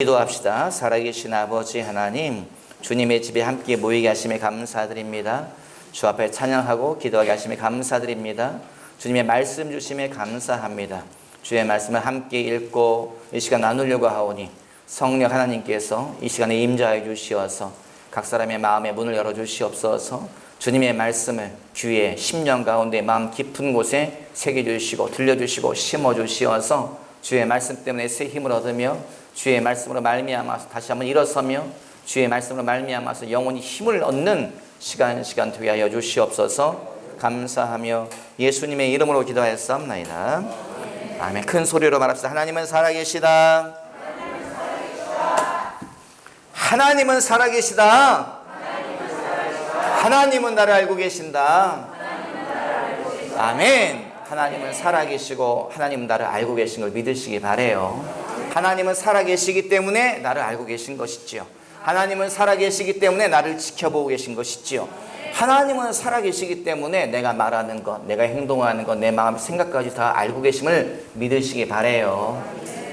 기도합시다. 살아계신 아버지 하나님, 주님의 집에 함께 모이게 하심에 감사드립니다. 주 앞에 찬양하고 기도하게 하심에 감사드립니다. 주님의 말씀 주심에 감사합니다. 주의 말씀을 함께 읽고 이 시간 나누려고 하오니 성령 하나님께서 이 시간에 임재하여 주시어서 각 사람의 마음의 문을 열어주시옵소서. 주님의 말씀을 귀에 심령 가운데 마음 깊은 곳에 새겨주시고 들려주시고 심어주시어서 주의 말씀 때문에 새 힘을 얻으며 주의 말씀으로 말미암아서 다시 한번 일어서며 주의 말씀으로 말미암아서 영원히 힘을 얻는 시간 되게 하여 주시옵소서. 감사하며 예수님의 이름으로 기도하였사옵나이다. 아멘. 큰 소리로 말합시다. 하나님은 살아계시다. 하나님은 살아계시다. 하나님은 나를 알고 계신다. 아멘. 하나님은 살아계시고 하나님은 나를 알고 계신 걸 믿으시기 바라요. 하나님은 살아계시기 때문에 나를 알고 계신 것이지요. 하나님은 살아계시기 때문에 나를 지켜보고 계신 것이지요. 하나님은 살아계시기 때문에 내가 말하는 것, 내가 행동하는 것, 내 마음 생각까지 다 알고 계심을 믿으시기 바라요.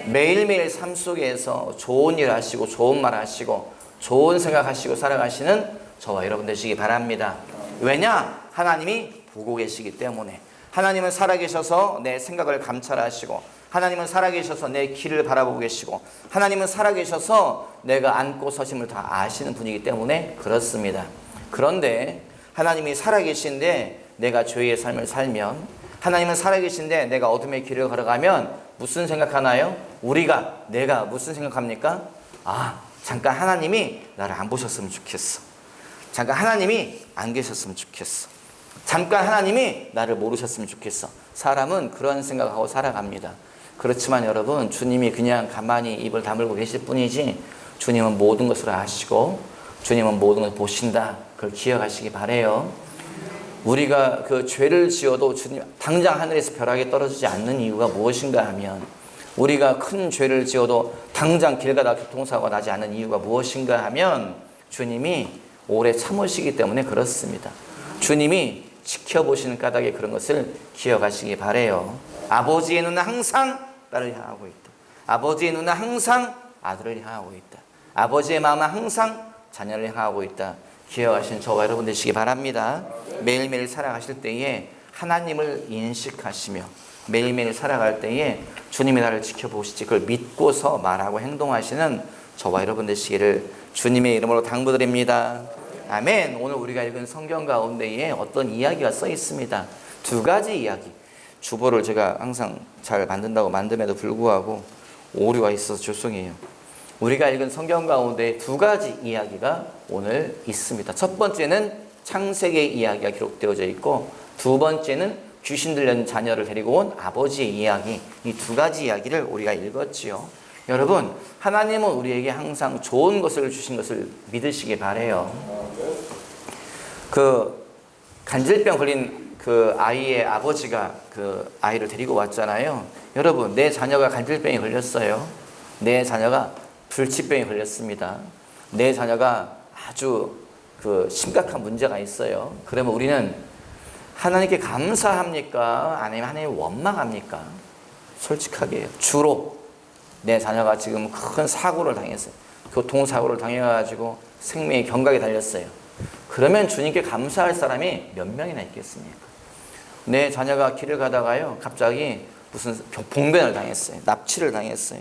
매일매일 삶 속에서 좋은 일 하시고 좋은 말 하시고 좋은 생각하시고 살아가시는 저와 여러분 되시기 바랍니다. 왜냐? 하나님이 보고 계시기 때문에. 하나님은 살아계셔서 내 생각을 감찰하시고 하나님은 살아계셔서 내 길을 바라보고 계시고 하나님은 살아계셔서 내가 앉고 서심을 다 아시는 분이기 때문에 그렇습니다. 그런데 하나님이 살아계신데 내가 죄의 삶을 살면, 하나님은 살아계신데 내가 어둠의 길을 걸어가면 무슨 생각하나요? 내가 무슨 생각합니까? 잠깐 하나님이 나를 안 보셨으면 좋겠어. 잠깐 하나님이 안 계셨으면 좋겠어. 잠깐 하나님이 나를 모르셨으면 좋겠어. 사람은 그런 생각하고 살아갑니다. 그렇지만 여러분, 주님이 그냥 가만히 입을 다물고 계실 뿐이지 주님은 모든 것을 아시고 주님은 모든 것을 보신다. 그걸 기억하시기 바라요. 우리가 그 죄를 지어도 주님 당장 하늘에서 벼락이 떨어지지 않는 이유가 무엇인가 하면, 우리가 큰 죄를 지어도 당장 길 가다 교통사고가 나지 않는 이유가 무엇인가 하면 주님이 오래 참으시기 때문에 그렇습니다. 주님이 지켜보시는 까닭에 그런 것을 기억하시기 바라요. 아버지의 눈은 항상 딸을 향하고 있다. 아버지의 눈은 항상 아들을 향하고 있다. 아버지의 마음은 항상 자녀를 향하고 있다. 기억하시는 저와 여러분 되시기 바랍니다. 매일매일 살아가실 때에 하나님을 인식하시며 매일매일 살아갈 때에 주님이 나를 지켜보시지 그걸 믿고서 말하고 행동하시는 저와 여러분 되시기를 주님의 이름으로 당부드립니다. 아멘. 오늘 우리가 읽은 성경 가운데에 어떤 이야기가 써 있습니다. 두 가지 이야기. 주보를 제가 항상 잘 만든다고 만듦에도 불구하고 오류가 있어서 죄송해요. 우리가 읽은 성경 가운데 두 가지 이야기가 오늘 있습니다. 첫 번째는 창세기의 이야기가 기록되어져 있고, 두 번째는 귀신 들린 자녀를 데리고 온 아버지의 이야기. 이 두 가지 이야기를 우리가 읽었지요. 여러분, 하나님은 우리에게 항상 좋은 것을 주신 것을 믿으시기 바라요. 그 간질병 걸린 그 아이의 아버지가 그 아이를 데리고 왔잖아요. 여러분, 내 자녀가 간질병에 걸렸어요. 내 자녀가 불치병에 걸렸습니다. 내 자녀가 아주 그 심각한 문제가 있어요. 그러면 우리는 하나님께 감사합니까? 아니면 하나님을 원망합니까? 솔직하게 주로 내 자녀가 지금 큰 사고를 당했어요. 교통사고를 당해가지고 생명의 경각에 달렸어요. 그러면 주님께 감사할 사람이 몇 명이나 있겠습니까? 내 자녀가 길을 가다가요, 갑자기 무슨 봉변을 당했어요. 납치를 당했어요.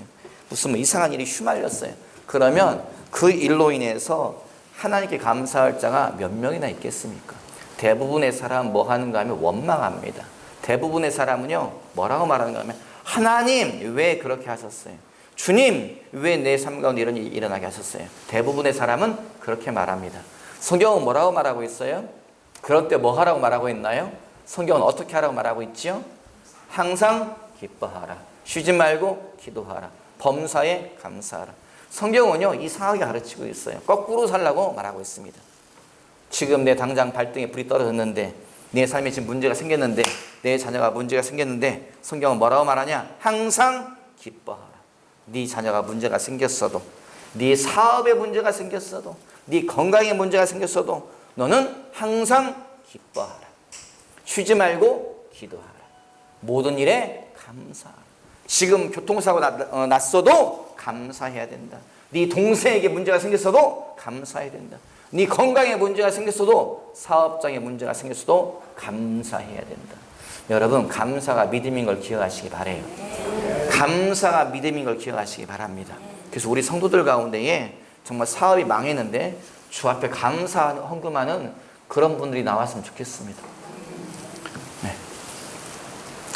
무슨 이상한 일이 휘말렸어요. 그러면 그 일로 인해서 하나님께 감사할 자가 몇 명이나 있겠습니까? 대부분의 사람은 뭐 하는가 하면 원망합니다. 대부분의 사람은요, 뭐라고 말하는가 하면 하나님 왜 그렇게 하셨어요? 주님 왜 내 삶 가운데 이런 일이 일어나게 하셨어요? 대부분의 사람은 그렇게 말합니다. 성경은 뭐라고 말하고 있어요? 그럴 때 뭐 하라고 말하고 있나요? 성경은 어떻게 하라고 말하고 있지요? 항상 기뻐하라. 쉬지 말고 기도하라. 범사에 감사하라. 성경은요, 이상하게 가르치고 있어요. 거꾸로 살라고 말하고 있습니다. 지금 내 당장 발등에 불이 떨어졌는데, 내 삶에 지금 문제가 생겼는데, 내 자녀가 문제가 생겼는데, 성경은 뭐라고 말하냐? 항상 기뻐하라. 네 자녀가 문제가 생겼어도, 네 사업에 문제가 생겼어도, 네 건강에 문제가 생겼어도 너는 항상 기뻐하라. 쉬지 말고 기도하라. 모든 일에 감사하라. 지금 교통사고 났어도 감사해야 된다. 네 동생에게 문제가 생겼어도 감사해야 된다. 네 건강에 문제가 생겼어도 사업장에 문제가 생겼어도 감사해야 된다. 여러분, 감사가 믿음인 걸 기억하시기 바라요. 감사가 믿음인 걸 기억하시기 바랍니다. 그래서 우리 성도들 가운데에 정말 사업이 망했는데 주 앞에 감사 헌금하는 그런 분들이 나왔으면 좋겠습니다. 네.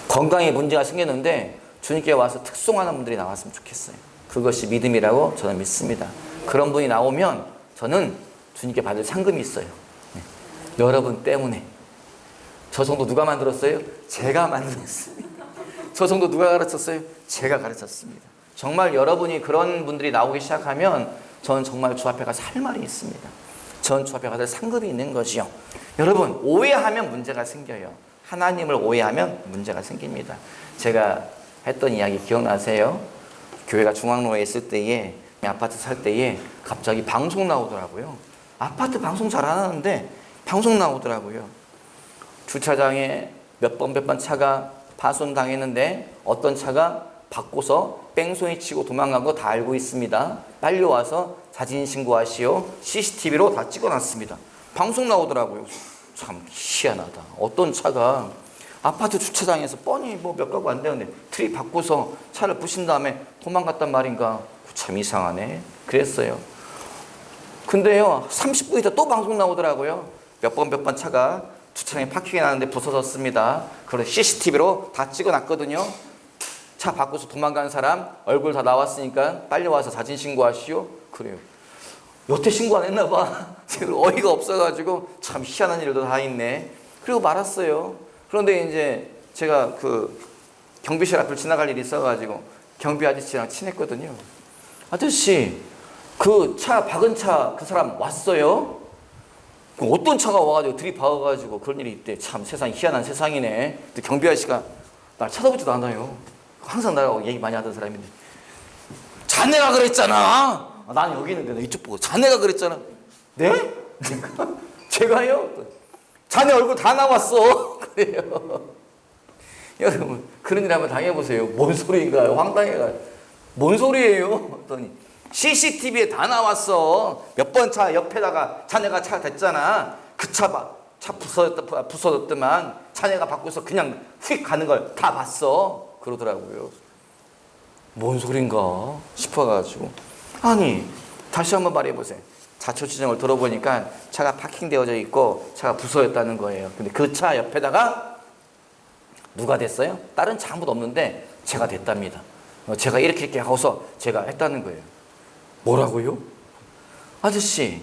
건강에 문제가 생겼는데 주님께 와서 특송하는 분들이 나왔으면 좋겠어요. 그것이 믿음이라고 저는 믿습니다. 그런 분이 나오면 저는 주님께 받을 상금이 있어요. 네. 여러분 때문에. 저 정도 누가 만들었어요? 제가 만들었습니다. 저 정도 누가 가르쳤어요? 제가 가르쳤습니다. 정말 여러분이 그런 분들이 나오기 시작하면 저는 정말 주 앞에 가서 할 말이 있습니다. 전 주 앞에 가서 상급이 있는 거지요. 여러분, 오해하면 문제가 생겨요. 하나님을 오해하면 문제가 생깁니다. 제가 했던 이야기 기억나세요? 교회가 중앙로에 있을 때에, 아파트 살 때에 갑자기 방송 나오더라고요. 아파트 방송 잘 안 하는데 방송 나오더라고요. 주차장에 몇 번 차가 파손당했는데 어떤 차가 바꿔서 뺑소니 치고 도망간 거 다 알고 있습니다. 빨리 와서 자진 신고하시오. CCTV로 다 찍어놨습니다. 방송 나오더라고요. 참 희한하다. 어떤 차가 아파트 주차장에서 뻔히 뭐 몇 가구 안 되는데 트리 바꿔서 차를 부신 다음에 도망갔단 말인가. 참 이상하네. 그랬어요. 근데요, 30분 있다 또 방송 나오더라고요. 몇 번 차가 주차장에 파킹해 놨는데 부서졌습니다. 그래서 CCTV로 다 찍어놨거든요. 차 바꿔서 도망간 사람 얼굴 다 나왔으니까 빨리 와서 사진 신고하시오. 그래요. 여태 신고 안 했나 봐. 지금 어이가 없어가지고 참 희한한 일도 다 있네. 그리고 말았어요. 그런데 이제 제가 그 경비실 앞을 지나갈 일이 있어가지고 경비 아저씨랑 친했거든요. 아저씨, 그 차 박은 차 그 사람 왔어요? 어떤 차가 와가지고 들이박아가지고 그런 일이 있대. 참 세상 희한한 세상이네. 경비 아저씨가 날 쳐다보지도 않아요. 항상 나하고 얘기 많이 하던 사람인데, 자네가 그랬잖아. 난 여기 있는데 나 이쪽 보고 자네가 그랬잖아. 네? 제가요? 자네 얼굴 다 나왔어. 그래요. 여러분, 그런 일 한번 당해보세요. 뭔 소리인가요? 황당해가. 뭔 소리예요? 그랬더니 CCTV에 다 나왔어. 몇 번 차 옆에다가 자네가 차 댔잖아. 그 차 부서졌더만 자네가 바꿔서 그냥 휙 가는 걸 다 봤어. 그러더라고요. 뭔 소린가 싶어가지고, 아니 다시 한번 말해보세요. 자초지종을 들어보니까 차가 파킹되어져 있고 차가 부서졌다는 거예요. 근데 그 차 옆에다가 누가 됐어요? 다른 차 아무도 없는데 제가 됐답니다. 제가 이렇게 하고서 제가 했다는 거예요. 뭐라고요? 아저씨,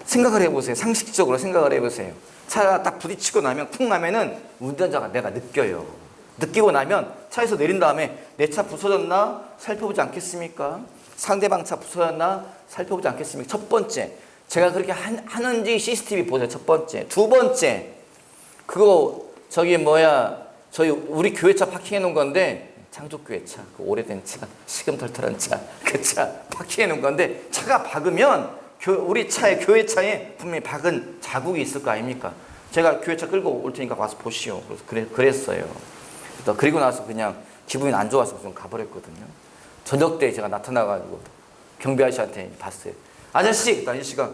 생각을 해보세요. 상식적으로 생각을 해보세요. 차가 딱 부딪히고 나면 쿵 나면은 운전자가 내가 느껴요. 느끼고 나면 차에서 내린 다음에 내 차 부서졌나 살펴보지 않겠습니까? 상대방 차 부서졌나 살펴보지 않겠습니까? 첫 번째, 제가 그렇게 하는지 CCTV 보세요. 첫 번째. 두 번째, 그거 저기 우리 교회 차 파킹해 놓은 건데, 창조교회 차, 그 오래된 차, 시금털털한 차, 그 차 파킹해 놓은 건데, 차가 박으면 우리 차에, 교회 차에 분명히 박은 자국이 있을 거 아닙니까? 제가 교회 차 끌고 올 테니까 와서 보시오. 그래서 그랬어요. 그리고 나서 그냥 기분이 안 좋아서 좀 가버렸거든요. 저녁 때 제가 나타나가지고 경비 아저씨한테 봤어요. 아저씨! 아저씨가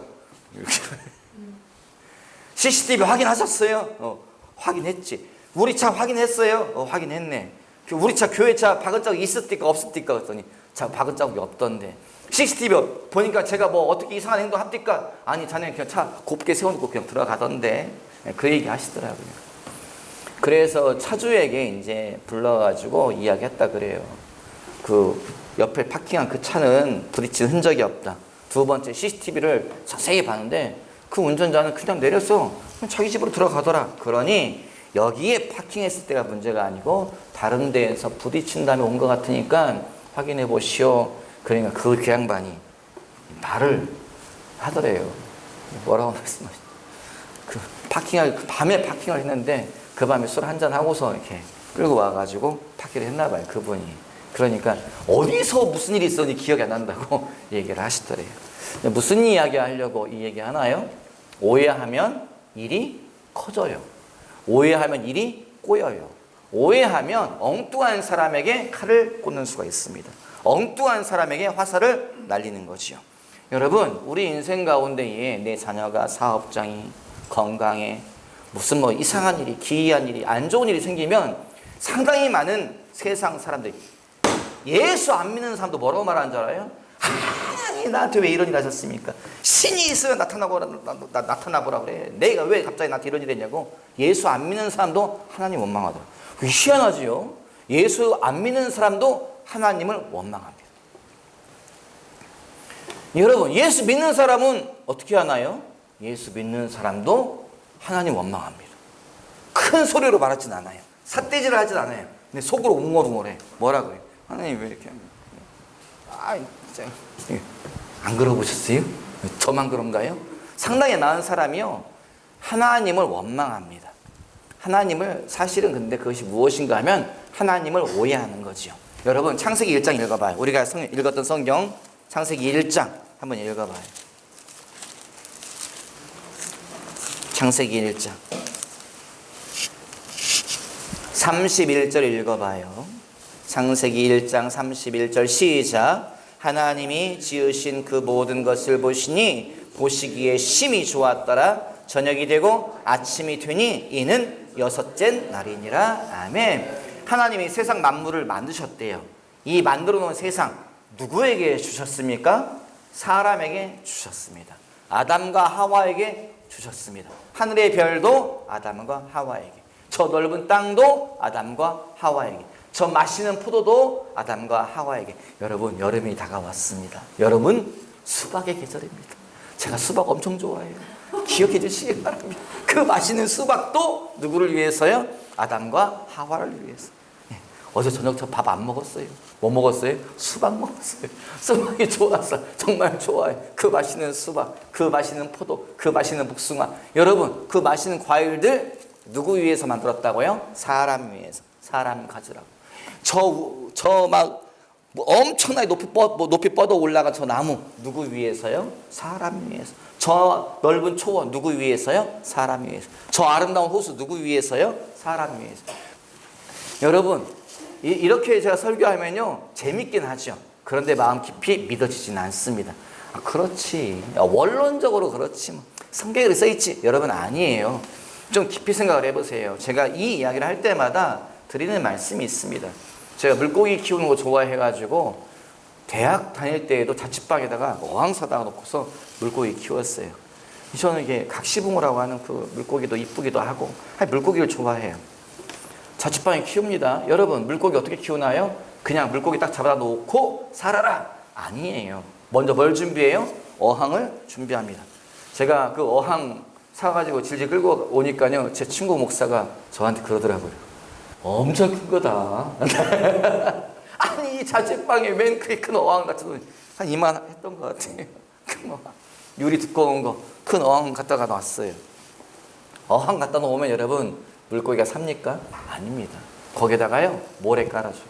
CCTV 확인하셨어요? 확인했지. 우리 차 확인했어요? 확인했네. 우리 차, 교회 차 박은 자국이 있었습니까? 없었습니까? 그랬더니 차 박은 자국이 없던데. CCTV 보니까 제가 뭐 어떻게 이상한 행동 합니까? 아니, 자네는 그냥 차 곱게 세워놓고 그냥 들어가던데. 그 얘기 하시더라고요. 그래서 차주에게 이제 불러가지고 이야기했다 그래요. 그 옆에 파킹한 그 차는 부딪힌 흔적이 없다. 두 번째, CCTV를 자세히 봤는데 그 운전자는 그냥 내려서 그냥 자기 집으로 들어가더라. 그러니 여기에 파킹했을 때가 문제가 아니고 다른 데에서 부딪힌 다음에 온 것 같으니까 확인해 보시오. 그러니까 그 양반이 말을 하더래요. 뭐라고 말씀하시죠? 밤에 파킹을 했는데 그 밤에 술 한잔 하고서 이렇게 끌고 와가지고 파킹을 했나 봐요, 그분이. 그러니까 어디서 무슨 일이 있었는지 기억이 안 난다고 얘기를 하시더래요. 무슨 이야기 하려고 이 얘기 하나요? 오해하면 일이 커져요. 오해하면 일이 꼬여요. 오해하면 엉뚱한 사람에게 칼을 꽂는 수가 있습니다. 엉뚱한 사람에게 화살을 날리는 거지요. 여러분, 우리 인생 가운데에 내 자녀가 사업장이 건강에 무슨 뭐 이상한 일이, 기이한 일이, 안 좋은 일이 생기면 상당히 많은 세상 사람들이, 예수 안 믿는 사람도 뭐라고 말하는 줄 알아요? 하나님 나한테 왜 이런 일 하셨습니까? 신이 있으면 나타나보라 그래. 내가 왜 갑자기 나한테 이런 일 했냐고. 예수 안 믿는 사람도 하나님 원망하더라. 희한하지요. 예수 안 믿는 사람도 하나님을 원망합니다. 여러분, 예수 믿는 사람은 어떻게 하나요? 예수 믿는 사람도 하나님 원망합니다. 큰 소리로 말하진 않아요. 삿대질을 하진 않아요. 근데 속으로 웅얼웅얼해. 뭐라 그래요? 하나님 왜 이렇게 합니까? 아, 진짜 안 그러보셨어요? 저만 그런가요? 상당히 많은 사람이요, 하나님을 원망합니다. 하나님을, 사실은 근데 그것이 무엇인가 하면 하나님을 오해하는 거지요. 여러분, 창세기 1장 읽어봐요. 우리가 읽었던 성경 창세기 1장 한번 읽어봐요. 창세기 1장 31절 읽어봐요. 창세기 1장 31절 시작. 하나님이 지으신 그 모든 것을 보시니 보시기에 심히 좋았더라. 저녁이 되고 아침이 되니 이는 여섯째 날이니라. 아멘. 하나님이 세상 만물을 만드셨대요. 이 만들어 놓은 세상 누구에게 주셨습니까? 사람에게 주셨습니다. 아담과 하와에게 주셨습니다. 하늘의 별도 아담과 하와에게, 저 넓은 땅도 아담과 하와에게, 저 마시는 포도도 아담과 하와에게. 여러분, 여름이 다가왔습니다. 여름은 수박의 계절입니다. 제가 수박 엄청 좋아해요. 기억해 주시기 바랍니다. 그 맛있는 수박도 누구를 위해서요? 아담과 하와를 위해서. 어제 저녁 저 밥 안 먹었어요. 뭐 먹었어요? 수박 먹었어요. 수박이 좋아서 정말 좋아요. 그 맛있는 수박, 그 맛있는 포도, 그 맛있는 복숭아. 여러분, 그 맛있는 과일들 누구 위해서 만들었다고요? 사람 위해서. 사람 가지라고. 저 막 엄청나게 높이 뻗어 올라간 저 나무 누구 위해서요? 사람 위해서. 저 넓은 초원 누구 위해서요? 사람 위해서. 저 아름다운 호수 누구 위해서요? 사람 위해서. 여러분, 이렇게 제가 설교하면요, 재밌긴 하죠. 그런데 마음 깊이 믿어지진 않습니다. 아, 그렇지. 원론적으로 그렇지. 뭐. 성경에 써있지. 여러분, 아니에요. 좀 깊이 생각을 해보세요. 제가 이 이야기를 할 때마다 드리는 말씀이 있습니다. 제가 물고기 키우는 거 좋아해가지고 대학 다닐 때에도 자취방에다가 어항 사다가 놓고서 물고기 키웠어요. 저는 이게 각시붕어라고 하는 그 물고기도 이쁘기도 하고, 물고기를 좋아해요. 자취방에 키웁니다. 여러분, 물고기 어떻게 키우나요? 그냥 물고기 딱 잡아다 놓고 살아라. 아니에요. 먼저 뭘 준비해요? 어항을 준비합니다. 제가 그 어항 사가지고 질질 끌고 오니까요, 제 친구 목사가 저한테 그러더라고요. 엄청 큰 거다. 아니, 자취방에 웬 그렇게 큰 어항 같은 거, 한 이만 했던 것 같아요. 큰 어항. 유리 두꺼운 거, 큰 어항 갖다가 놨어요. 어항 갖다 놓으면 여러분, 물고기가 삽니까? 아닙니다. 거기다가요, 모래 깔아줘요.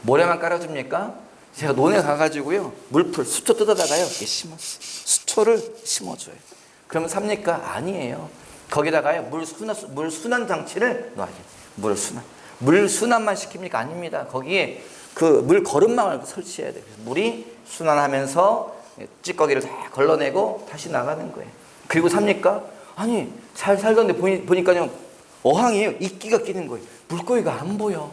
모래만 깔아줍니까? 제가 논에 가가지고요, 물풀, 수초 뜯어다가요, 이렇게 심었어요. 수초를 심어줘요. 그러면 삽니까? 아니에요. 거기다가요, 물 순환 장치를 놔요. 물 순환만 시킵니까? 아닙니다. 거기에 그 물 거름망을 설치해야 돼요. 물이 순환하면서 찌꺼기를 다 걸러내고 다시 나가는 거예요. 그리고 삽니까? 아니, 잘 살던데 보니까요, 어항이에요. 이끼가 끼는 거예요. 물고기가 안 보여.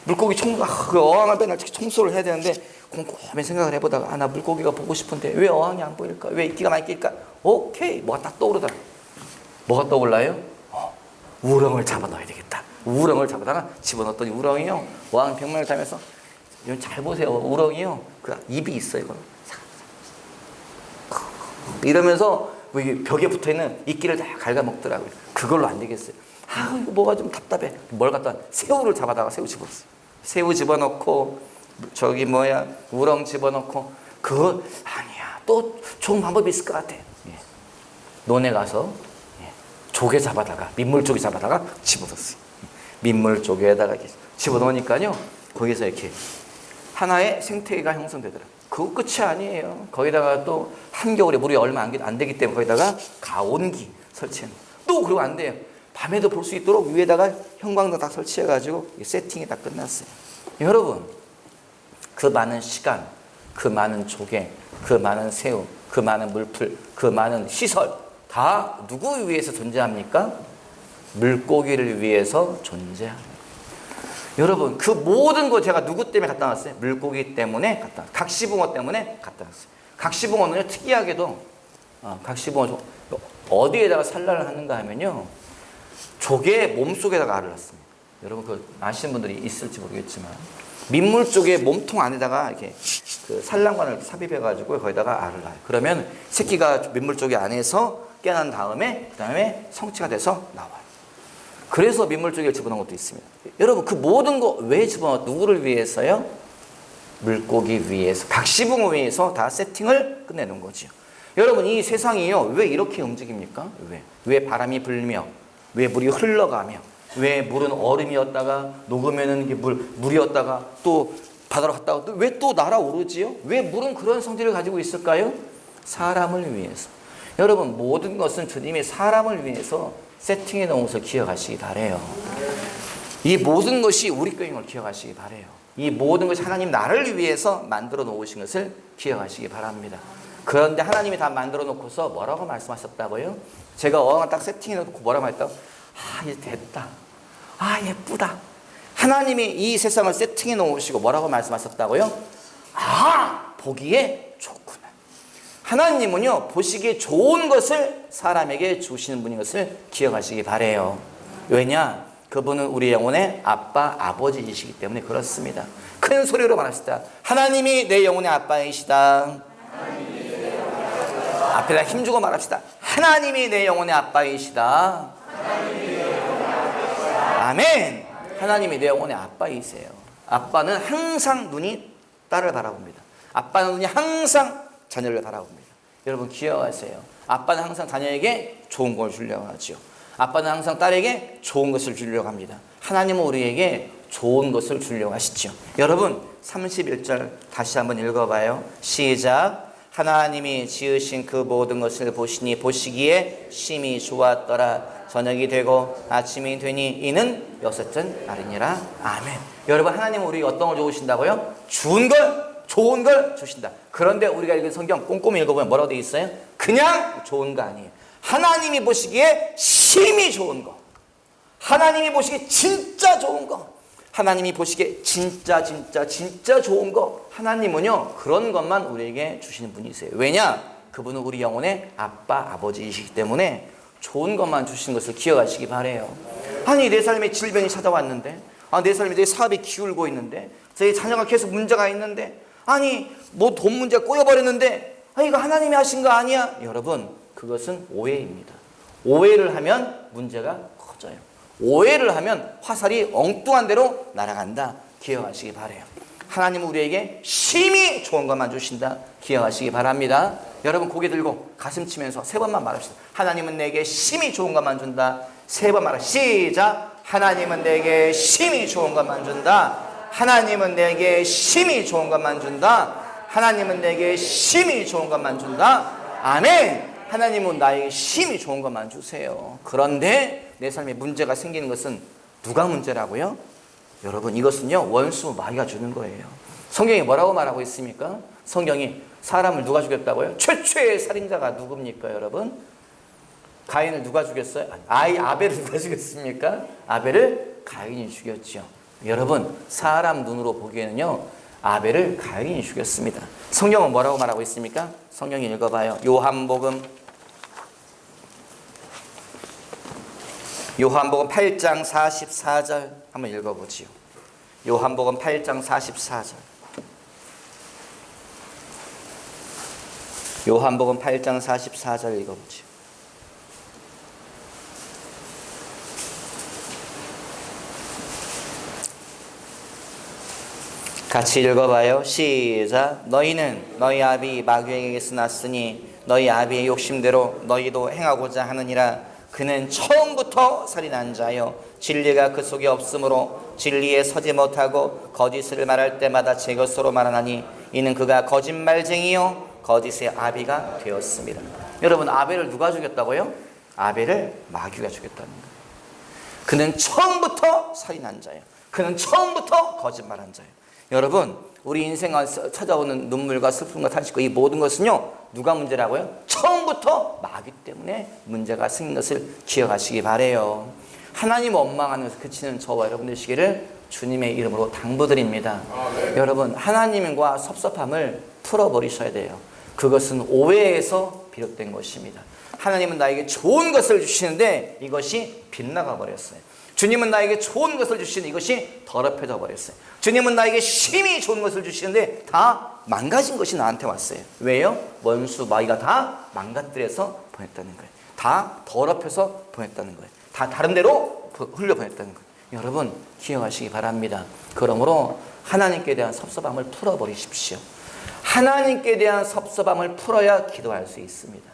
물고기 그 어항을 맨날 청소를 해야 되는데 곰곰이 생각을 해보다가, 나 물고기가 보고 싶은데 왜 어항이 안 보일까? 왜 이끼가 많이 낄까? 오케이, 뭐가 딱 떠오르더라. 뭐가 떠올라요? 우렁을 잡아 넣어야 되겠다. 우렁을 잡아다가 집어넣었더니 우렁이요, 어항 벽면을 타면서, 잘 보세요. 우렁이요, 그 입이 있어요. 이러면서 벽에 붙어있는 이끼를 다 갉아먹더라고요. 그걸로 안 되겠어요. 이거 뭐가 좀 답답해. 뭘 갖다, 새우를 잡아다가 새우 집어넣었어요. 새우 집어넣고, 우렁 집어넣고, 그거 아니야. 또 좋은 방법이 있을 것 같아. 논에 가서 조개 잡아다가, 민물 조개 잡아다가 집어넣었어요. 민물 조개에다가 집어넣으니까요, 거기서 이렇게 하나의 생태계가 형성되더라고요. 그거 끝이 아니에요. 거기다가 또 한겨울에 물이 얼마 안 되기 때문에 거기다가 가온기 설치해요. 또 그러고 안 돼요. 밤에도 볼 수 있도록 위에다가 형광등 딱 설치해가지고 세팅이 다 끝났어요. 여러분, 그 많은 시간, 그 많은 조개, 그 많은 새우, 그 많은 물풀, 그 많은 시설 다 누구 위해서 존재합니까? 물고기를 위해서 존재합니다. 여러분, 그 모든 거 제가 누구 때문에 갖다 놨어요? 물고기 때문에 갖다 놨어요. 각시붕어 때문에 갖다 놨어요. 각시붕어는 특이하게도 각시붕어 어디에다가 산란을 하는가 하면요, 조개 몸속에다가 알을 낳습니다. 여러분 그 아시는 분들이 있을지 모르겠지만 민물 쪽에 몸통 안에다가 이렇게 그 산란관을 삽입해 가지고 거기다가 알을 낳아요. 그러면 새끼가 민물 쪽에 안에서 깨난 다음에 그다음에 성체가 돼서 나와요. 그래서 민물 쪽에 집어넣은 것도 있습니다. 여러분 그 모든 거 왜 집어넣어? 누구를 위해서요? 물고기 위해서, 각시붕어 위해서 다 세팅을 끝내는 거죠. 여러분 이 세상이요 왜 이렇게 움직입니까? 왜 바람이 불며, 왜 물이 흘러가며, 왜 물은 얼음이었다가 녹으면은 이게 물이었다가 또 바다로 갔다가 왜 또 날아오르지요? 왜 물은 그런 성질을 가지고 있을까요? 사람을 위해서. 여러분 모든 것은 주님이 사람을 위해서 세팅해 놓은 것을 기억하시기 바래요. 이 모든 것이 우리 거인 걸 기억하시기 바래요. 이 모든 것이 하나님 나를 위해서 만들어 놓으신 것을 기억하시기 바랍니다. 그런데 하나님이 다 만들어 놓고서 뭐라고 말씀하셨다고요? 제가 어항을 딱 세팅해 놓고 뭐라고 했다고? 이제 됐다. 예쁘다. 하나님이 이 세상을 세팅해 놓으시고 뭐라고 말씀하셨다고요? 보기에 좋구나. 하나님은요 보시기에 좋은 것을 사람에게 주시는 분인 것을 기억하시기 바래요. 왜냐? 그분은 우리 영혼의 아빠, 아버지이시기 때문에 그렇습니다. 큰 소리로 말합시다. 하나님이 내 영혼의 아빠이시다. 앞에다 힘주고 말합시다. 하나님이 내 영혼의 아빠이시다. 아멘. 하나님이 내 영혼의 아빠이세요. 아빠는 항상 눈이 딸을 바라봅니다. 아빠는 눈이 항상 자녀를 바라봅니다. 여러분 기억하세요. 아빠는 항상 자녀에게 좋은 걸 주려고 하죠. 아빠는 항상 딸에게 좋은 것을 주려고 합니다. 하나님은 우리에게 좋은 것을 주려고 하시죠. 여러분 31절 다시 한번 읽어봐요. 시작. 하나님이 지으신 그 모든 것을 보시니 보시기에 심히 좋았더라. 저녁이 되고 아침이 되니 이는 여섯째 날이니라. 아멘. 여러분 하나님은 우리에게 어떤 걸 주신다고요? 좋은 걸 주신다. 그런데 우리가 읽은 성경 꼼꼼히 읽어보면 뭐라고 되어 있어요? 그냥 좋은 거 아니에요. 하나님이 보시기에 심히 좋은 거, 하나님이 보시기에 진짜 좋은 거, 하나님이 보시기에 진짜 좋은 거, 하나님은요 그런 것만 우리에게 주시는 분이세요. 왜냐? 그분은 우리 영혼의 아빠, 아버지이시기 때문에 좋은 것만 주신 것을 기억하시기 바래요. 아니 내 삶에 질병이 찾아왔는데, 내 삶에 내 사업이 기울고 있는데, 제 자녀가 계속 문제가 있는데, 아니 뭐 돈 문제가 꼬여버렸는데, 이거 하나님이 하신 거 아니야? 여러분 그것은 오해입니다. 오해를 하면 문제가 커져요. 오해를 하면 화살이 엉뚱한 데로 날아간다. 기억하시기 바래요. 하나님은 우리에게 심히 좋은 것만 주신다. 기억하시기 바랍니다. 여러분 고개 들고 가슴 치면서 세 번만 말합시다. 하나님은 내게 심히 좋은 것만 준다. 세 번 말하. 시작. 하나님은 내게 심히 좋은 것만 준다. 하나님은 내게 심히 좋은 것만 준다. 하나님은 내게 심히 좋은 것만 준다. 아멘. 하나님은 나에게 심히 좋은 것만 주세요. 그런데 내 삶에 문제가 생기는 것은 누가 문제라고요? 여러분 이것은요 원수 마귀가 주는 거예요. 성경이 뭐라고 말하고 있습니까? 성경이 사람을 누가 죽였다고요? 최초의 살인자가 누굽니까 여러분? 가인을 누가 죽였어요? 아벨을 누가 죽였습니까? 아벨을 가인이 죽였죠. 여러분 사람 눈으로 보기에는요 아벨을 가인이 죽였습니다. 성경은 뭐라고 말하고 있습니까? 성경 읽어봐요. 요한복음 8장 44절 한번 읽어보지요. 요한복음 8장 44절. 요한복음 8장 44절 읽어보지요. 같이 읽어봐요. 시작. 너희는 너희 아비 마귀에게서 났으니 너희 아비의 욕심대로 너희도 행하고자 하느니라. 그는 처음부터 살인한 자요 진리가 그 속에 없으므로 진리에 서지 못하고 거짓을 말할 때마다 제 것으로 말하나니 이는 그가 거짓말쟁이요 거짓의 아비가 되었습니다. 여러분 아벨을 누가 죽였다고요? 아벨을 마귀가 죽였다는 거예요. 그는 처음부터 살인한 자예요. 그는 처음부터 거짓말한 자예요. 여러분 우리 인생에 찾아오는 눈물과 슬픔과 탄식과 이 모든 것은요, 누가 문제라고요? 처음부터 마귀 때문에 문제가 생긴 것을 기억하시기 바래요. 하나님 원망하는 것을 그치는 저와 여러분 되시기를 주님의 이름으로 당부드립니다. 여러분, 하나님과 섭섭함을 풀어버리셔야 돼요. 그것은 오해에서 비롯된 것입니다. 하나님은 나에게 좋은 것을 주시는데 이것이 빗나가 버렸어요. 주님은 나에게 좋은 것을 주시는데 이것이 더럽혀져 버렸어요. 주님은 나에게 심히 좋은 것을 주시는데 다 망가진 것이 나한테 왔어요. 왜요? 원수 마귀가 다 망가뜨려서 보냈다는 거예요. 다 더럽혀서 보냈다는 거예요. 다 다른 데로 흘려보냈다는 거예요. 여러분, 기억하시기 바랍니다. 그러므로 하나님께 대한 섭섭함을 풀어버리십시오. 하나님께 대한 섭섭함을 풀어야 기도할 수 있습니다.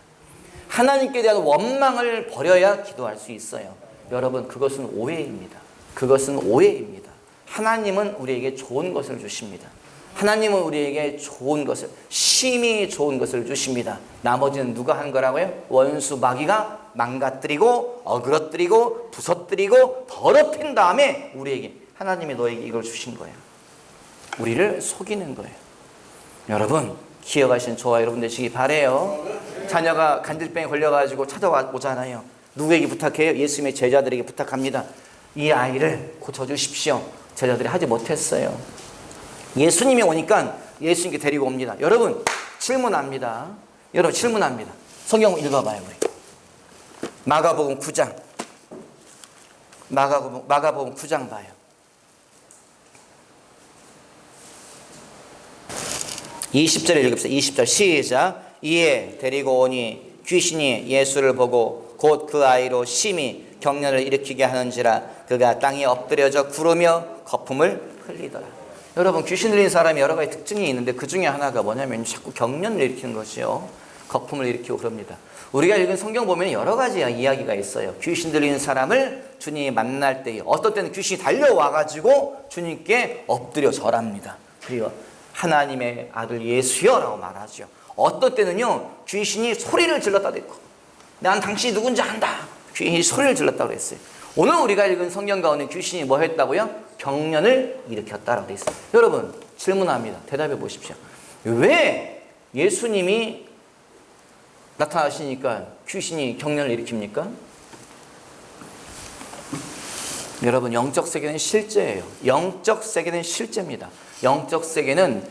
하나님께 대한 원망을 버려야 기도할 수 있어요. 여러분, 그것은 오해입니다. 그것은 오해입니다. 하나님은 우리에게 좋은 것을 주십니다. 하나님은 우리에게 좋은 것을, 심히 좋은 것을 주십니다. 나머지는 누가 한 거라고요? 원수 마귀가 망가뜨리고 어그러뜨리고 부서뜨리고 더럽힌 다음에 우리에게, 하나님이 너에게 이걸 주신 거예요. 우리를 속이는 거예요. 여러분, 기억하신 저와 여러분 되시기 바래요. 자녀가 간질병에 걸려가지고 찾아오잖아요. 누구에게 부탁해요? 예수님의 제자들에게 부탁합니다. 이 아이를 고쳐주십시오. 제자들이 하지 못했어요. 예수님이 오니까 예수님께 데리고 옵니다. 여러분, 질문합니다. 여러분, 질문합니다. 성경 읽어봐요. 우리. 마가복음 9장. 마가복음 9장 봐요. 20절에 읽읍시다. 20절 시작. 이에 데리고 오니 귀신이 예수를 보고 곧 그 아이로 심히 경련을 일으키게 하는지라 그가 땅에 엎드려져 구르며 거품을 흘리더라. 여러분, 귀신 들린 사람이 여러 가지 특징이 있는데 그 중에 하나가 뭐냐면 자꾸 경련을 일으키는 것이요. 거품을 일으키고 그럽니다. 우리가 읽은 성경 보면 여러 가지 이야기가 있어요. 귀신 들린 사람을 주님이 만날 때에 어떤 때는 귀신이 달려와가지고 주님께 엎드려 절합니다. 그리고 하나님의 아들 예수여 라고 말하죠. 어떤 때는요, 귀신이 소리를 질렀다고 했고, 난 당신이 누군지 안다. 귀신이 소리를 질렀다고 했어요. 오늘 우리가 읽은 성경 가운데 귀신이 뭐 했다고요? 경련을 일으켰다라고 되어 있어요. 여러분, 질문합니다. 대답해 보십시오. 왜 예수님이 나타나시니까 귀신이 경련을 일으킵니까? 여러분, 영적 세계는 실제예요. 영적 세계는 실제입니다. 영적 세계는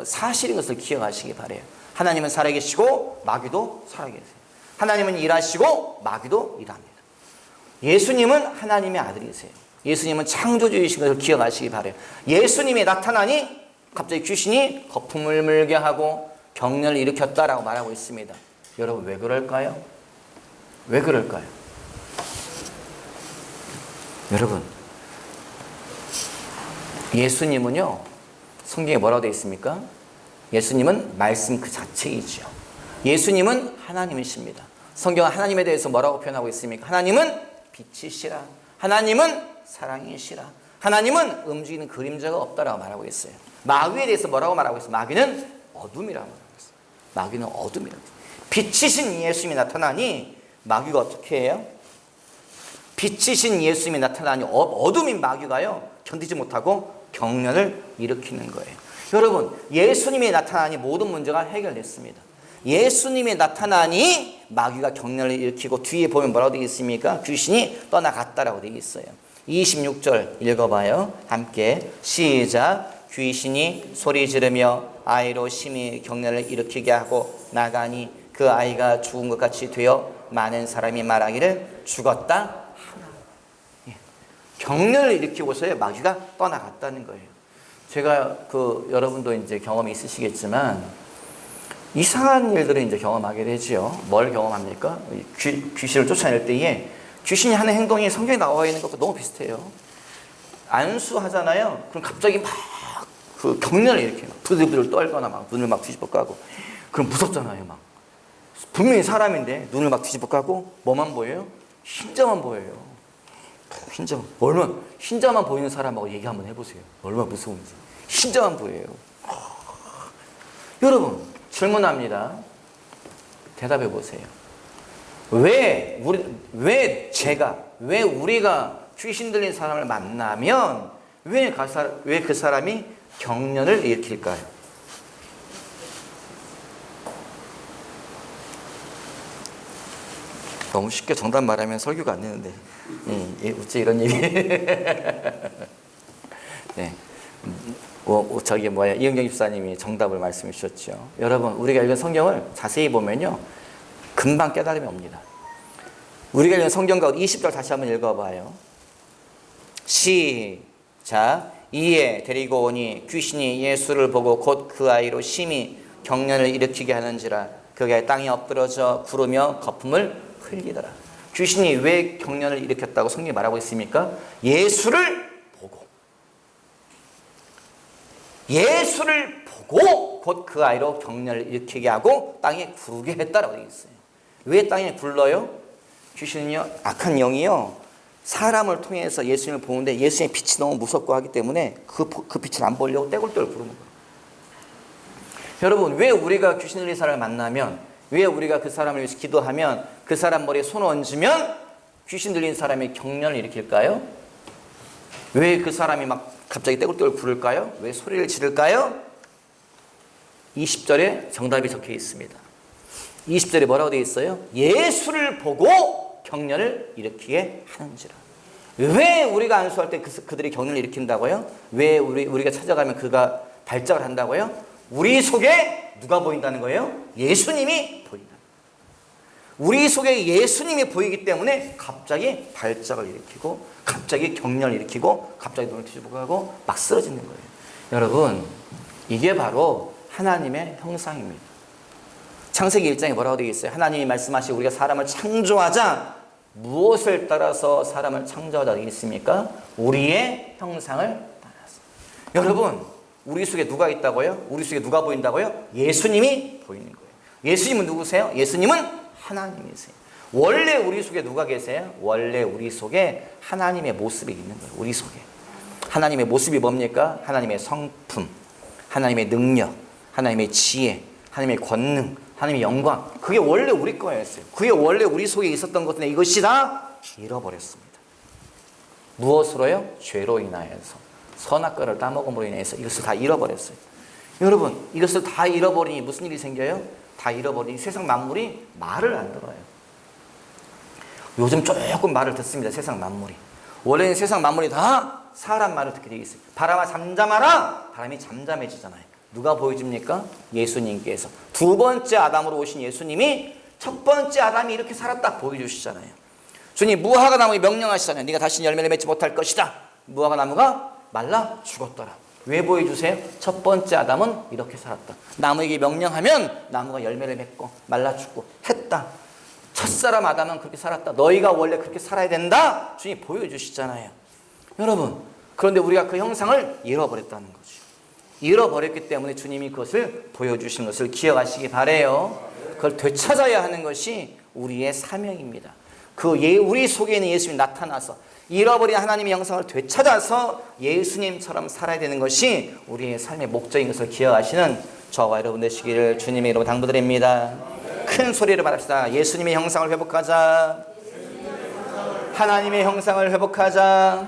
사실인 것을 기억하시기 바래요. 하나님은 살아계시고 마귀도 살아계세요. 하나님은 일하시고 마귀도 일합니다. 예수님은 하나님의 아들이세요. 예수님은 창조주이신 것을 기억하시기 바래요. 예수님이 나타나니 갑자기 귀신이 거품을 물게 하고 경련을 일으켰다라고 말하고 있습니다. 여러분, 왜 그럴까요? 왜 그럴까요? 여러분, 예수님은요, 성경에 뭐라고 되어 있습니까? 예수님은 말씀 그 자체이지요. 예수님은 하나님이십니다. 성경은 하나님에 대해서 뭐라고 표현하고 있습니까? 하나님은 빛이시라. 하나님은 사랑이시라. 하나님은 움직이는 그림자가 없다라고 말하고 있어요. 마귀에 대해서 뭐라고 말하고 있어요? 마귀는 어둠이라고 말하고 있어요. 마귀는 어둠이라고 있어요. 빛이신 예수님이 나타나니 마귀가 어떻게 해요? 빛이신 예수님이 나타나니 어둠인 마귀가요, 견디지 못하고 경련을 일으키는 거예요. 여러분, 예수님이 나타나니 모든 문제가 해결됐습니다. 예수님이 나타나니 마귀가 경련을 일으키고 뒤에 보면 뭐라고 되어 있습니까? 귀신이 떠나갔다라고 되어 있어요. 26절 읽어봐요. 함께 시작. 귀신이 소리 지르며 아이로 심히 경련을 일으키게 하고 나가니 그 아이가 죽은 것 같이 되어 많은 사람이 말하기를 죽었다 하나. 경련을 일으키고서야 마귀가 떠나갔다는 거예요. 제가 여러분도 이제 경험이 있으시겠지만 이상한 일들을 이제 경험하게 되지요. 뭘 경험합니까? 귀신을 쫓아낼 때에 귀신이 하는 행동이 성경에 나와 있는 것과 너무 비슷해요. 안수하잖아요. 그럼 갑자기 막 그 경련을 일으켜요. 부들부들 떨거나 막 눈을 막 뒤집어 까고. 그럼 무섭잖아요. 막 분명히 사람인데 눈을 막 뒤집어 까고 뭐만 보여요? 흰자만 보여요. 흰자만 보이는 사람하고 얘기 한번 해보세요. 얼마나 무서운지. 흰자만 보여요. 여러분, 질문합니다. 대답해 보세요. 왜 우리가 귀신 들린 사람을 만나면 왜 그 사람이 경련을 일으킬까요? 너무 쉽게 정답 말하면 설교가 안 되는데 어째 이런 얘기. 네. 이은경 집사님이 정답을 말씀해 주셨죠. 여러분, 우리가 읽은 성경을 자세히 보면요, 금방 깨달음이 옵니다. 우리가 읽은 성경 가운데 20절 다시 한번 읽어봐요. 시작. 이에 데리고 오니 귀신이 예수를 보고 곧 그 아이로 심히 경련을 일으키게 하는지라 그가 땅에 엎드러져 구르며 거품을 흘리더라. 귀신이 왜 경련을 일으켰다고 성경이 말하고 있습니까? 예수를 보고 곧 그 아이로 경련을 일으키게 하고 땅에 구르게 했다라고 되어 있어요. 왜 땅에 굴러요? 귀신은요, 악한 영이요, 사람을 통해서 예수님을 보는데 예수님의 빛이 너무 무섭고 하기 때문에 그 빛을 안 보려고 떼굴떼굴 구르는 거예요. 여러분, 왜 우리가 귀신 들린 사람을 만나면, 왜 우리가 그 사람을 위해서 기도하면, 그 사람 머리에 손을 얹으면 귀신 들린 사람이 경련을 일으킬까요? 왜 그 사람이 막 갑자기 떼굴떼굴 구를까요? 왜 소리를 지를까요? 20절에 정답이 적혀 있습니다. 20절에 뭐라고 되어 있어요? 예수를 보고 경련을 일으키게 하는지라. 왜 우리가 안수할 때 그들이 경련을 일으킨다고요? 왜 우리가 찾아가면 그가 발작을 한다고요? 우리 속에 누가 보인다는 거예요? 예수님이 보인다. 우리 속에 예수님이 보이기 때문에 갑자기 발작을 일으키고, 갑자기 경련을 일으키고, 갑자기 눈을 뒤집어가고 막 쓰러지는 거예요. 여러분, 이게 바로 하나님의 형상입니다. 창세기 1장에 뭐라고 되어 있어요? 하나님이 말씀하시고 우리가 사람을 창조하자, 무엇을 따라서 사람을 창조하자 되어 있습니까? 우리의 형상을 따라서. 여러분, 우리 속에 누가 있다고요? 우리 속에 누가 보인다고요? 예수님이 보이는 거예요. 예수님은 누구세요? 예수님은 하나님이세요. 원래 우리 속에 누가 계세요? 원래 우리 속에 하나님의 모습이 있는 거예요. 우리 속에. 하나님의 모습이 뭡니까? 하나님의 성품, 하나님의 능력, 하나님의 지혜, 하나님의 권능, 하나님의 영광. 그게 원래 우리 거였어요. 그게 원래 우리 속에 있었던 것인데 이것이 다 잃어버렸습니다. 무엇으로요? 죄로 인하여서, 선악과를 따먹음으로 인해서 이것을 다 잃어버렸어요. 여러분, 이것을 다 잃어버리니 무슨 일이 생겨요? 다 잃어버리니 세상 만물이 말을 안 들어요. 요즘 조금 말을 듣습니다. 세상 만물이. 원래는 세상 만물이 다 사람 말을 듣게 되어 있어요. 바람아 잠잠하라. 바람이 잠잠해지잖아요. 누가 보여줍니까? 예수님께서. 두 번째 아담으로 오신 예수님이 첫 번째 아담이 이렇게 살았다 보여주시잖아요. 주님, 무화과 나무에 명령하시잖아요. 네가 다시 열매를 맺지 못할 것이다. 무화과 나무가 말라 죽었더라. 왜 보여주세요? 첫 번째 아담은 이렇게 살았다. 나무에게 명령하면 나무가 열매를 맺고 말라 죽고 했다. 첫사람 아담은 그렇게 살았다. 너희가 원래 그렇게 살아야 된다. 주님 보여주시잖아요. 여러분, 그런데 우리가 그 형상을 잃어버렸다는 거죠. 잃어버렸기 때문에 주님이 그것을 보여주신 것을 기억하시기 바라요. 그걸 되찾아야 하는 것이 우리의 사명입니다. 우리 속에 있는 예수님이 나타나서 잃어버린 하나님의 형상을 되찾아서 예수님처럼 살아야 되는 것이 우리의 삶의 목적인 것을 기억하시는 저와 여러분 되시기를 주님의 이름으로 당부드립니다. 큰 소리를 말합시다. 예수님의 형상을 회복하자. 하나님의 형상을 회복하자.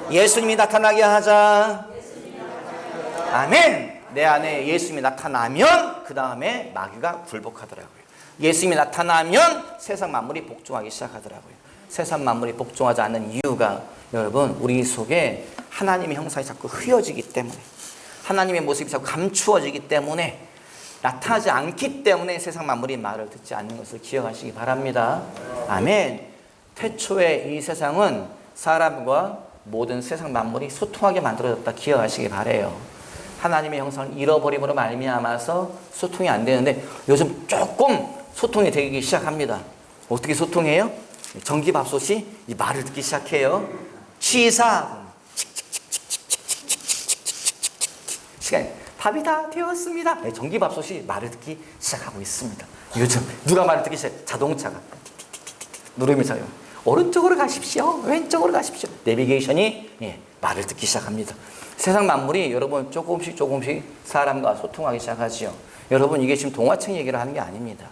예수님이 나타나게 하자. 아멘. 내 안에 예수님이 나타나면 그 다음에 마귀가 굴복하더라고요. 예수님이 나타나면 세상 만물이 복종하기 시작하더라고요. 세상 만물이 복종하지 않는 이유가 여러분, 우리 속에 하나님의 형상이 자꾸 흐려지기 때문에, 하나님의 모습이 자꾸 감추어지기 때문에, 나타나지 않기 때문에 세상 만물이 말을 듣지 않는 것을 기억하시기 바랍니다. 아멘. 태초에 이 세상은 사람과 모든 세상 만물이 소통하게 만들어졌다 기억하시기 바래요. 하나님의 형상을 잃어버림으로 말미암아서 소통이 안 되는데 요즘 조금 소통이 되기 시작합니다. 어떻게 소통해요? 전기밥솥이 이 말을 듣기 시작해요. 취사 시간이 밥이 다 되었습니다. 네, 전기밥솥이 말을 듣기 시작하고 있습니다. 요즘 누가 말을 듣기 시작해? 자동차가 누르면서요. 오른쪽으로 가십시오. 왼쪽으로 가십시오. 내비게이션이 말을 듣기 시작합니다. 세상 만물이 여러분 조금씩 사람과 소통하기 시작하지요. 여러분, 이게 지금 동화책 얘기를 하는 게 아닙니다.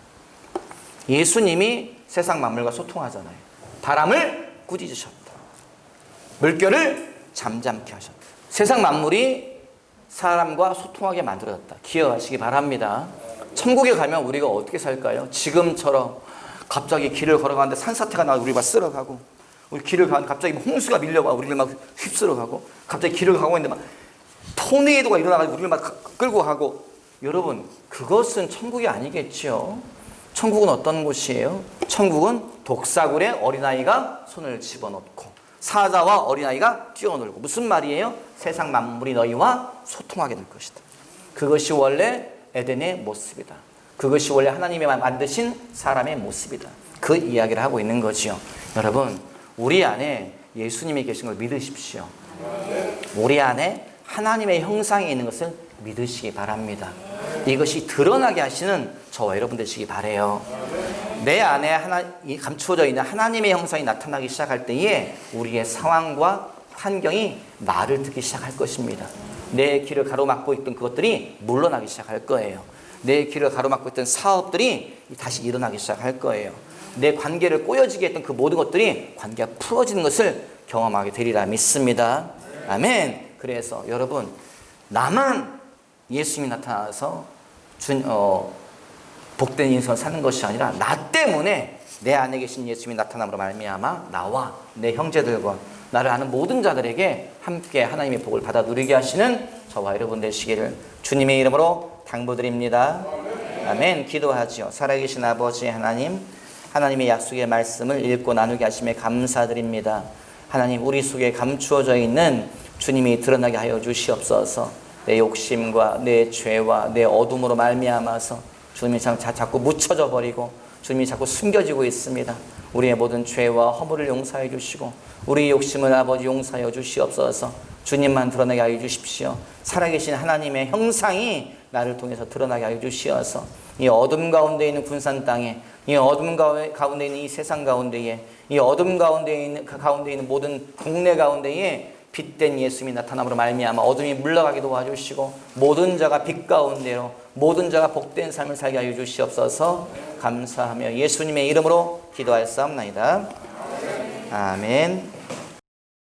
예수님이 세상 만물과 소통하잖아요. 바람을 꾸짖으셨다. 물결을 잠잠케 하셨다. 세상 만물이 사람과 소통하게 만들어졌다. 기억하시기 바랍니다. 천국에 가면 우리가 어떻게 살까요? 지금처럼 갑자기 길을 걸어가는데 산사태가 나고 우리 막 쓸어가고, 우리 길을 가는데 갑자기 홍수가 밀려와 우리를 막 휩쓸어가고, 갑자기 길을 가고 있는데 막 토네이도가 일어나가지고 우리를 막 끌고 가고. 여러분, 그것은 천국이 아니겠지요. 천국은 어떤 곳이에요? 천국은 독사굴에 어린아이가 손을 집어넣고 사자와 어린아이가 뛰어놀고. 무슨 말이에요? 세상 만물이 너희와 소통하게 될 것이다. 그것이 원래 에덴의 모습이다. 그것이 원래 하나님이 만드신 사람의 모습이다. 그 이야기를 하고 있는 거지요. 여러분, 우리 안에 예수님이 계신 걸 믿으십시오. 우리 안에 하나님의 형상이 있는 것을 믿으시기 바랍니다. 이것이 드러나게 하시는 저와 여러분 되시기 바라요. 내 안에 감추어져 있는 하나님의 형상이 나타나기 시작할 때에 우리의 상황과 환경이 말을 듣기 시작할 것입니다. 내 길을 가로막고 있던 그것들이 물러나기 시작할 거예요. 내 길을 가로막고 있던 사업들이 다시 일어나기 시작할 거예요. 내 관계를 꼬여지게 했던 그 모든 것들이 관계가 풀어지는 것을 경험하게 되리라 믿습니다. 아멘. 그래서 여러분, 나만 예수님이 나타나서 복된 인생을 사는 것이 아니라 나 때문에 내 안에 계신 예수님이 나타남으로 말미암아 나와 내 형제들과 나를 아는 모든 자들에게 함께 하나님의 복을 받아 누리게 하시는 저와 여러분 되시기를 주님의 이름으로 당부드립니다. 아멘. 기도하지요. 살아계신 아버지 하나님, 하나님의 약속의 말씀을 읽고 나누게 하심에 감사드립니다. 하나님, 우리 속에 감추어져 있는 주님이 드러나게 하여 주시옵소서. 내 욕심과 내 죄와 내 어둠으로 말미암아서 주님이 자꾸 묻혀져 버리고 주님이 자꾸 숨겨지고 있습니다. 우리의 모든 죄와 허물을 용서해 주시고 우리 욕심을 아버지 용서하여 주시옵소서. 주님만 드러나게 하여 주십시오. 살아계신 하나님의 형상이 나를 통해서 드러나게 하여 주시어서 이 어둠 가운데 있는 군산 땅에, 이 어둠 가운데 있는 이 세상 가운데에, 이 어둠 가운데 있는 모든 국내 가운데에 빛된 예수님이 나타남으로 말미암아 어둠이 물러가게 도와주시고 모든 자가 빛 가운데로, 모든 자가 복된 삶을 살게 하여 주시옵소서. 감사하며 예수님의 이름으로 기도하였사옵나이다. 아멘.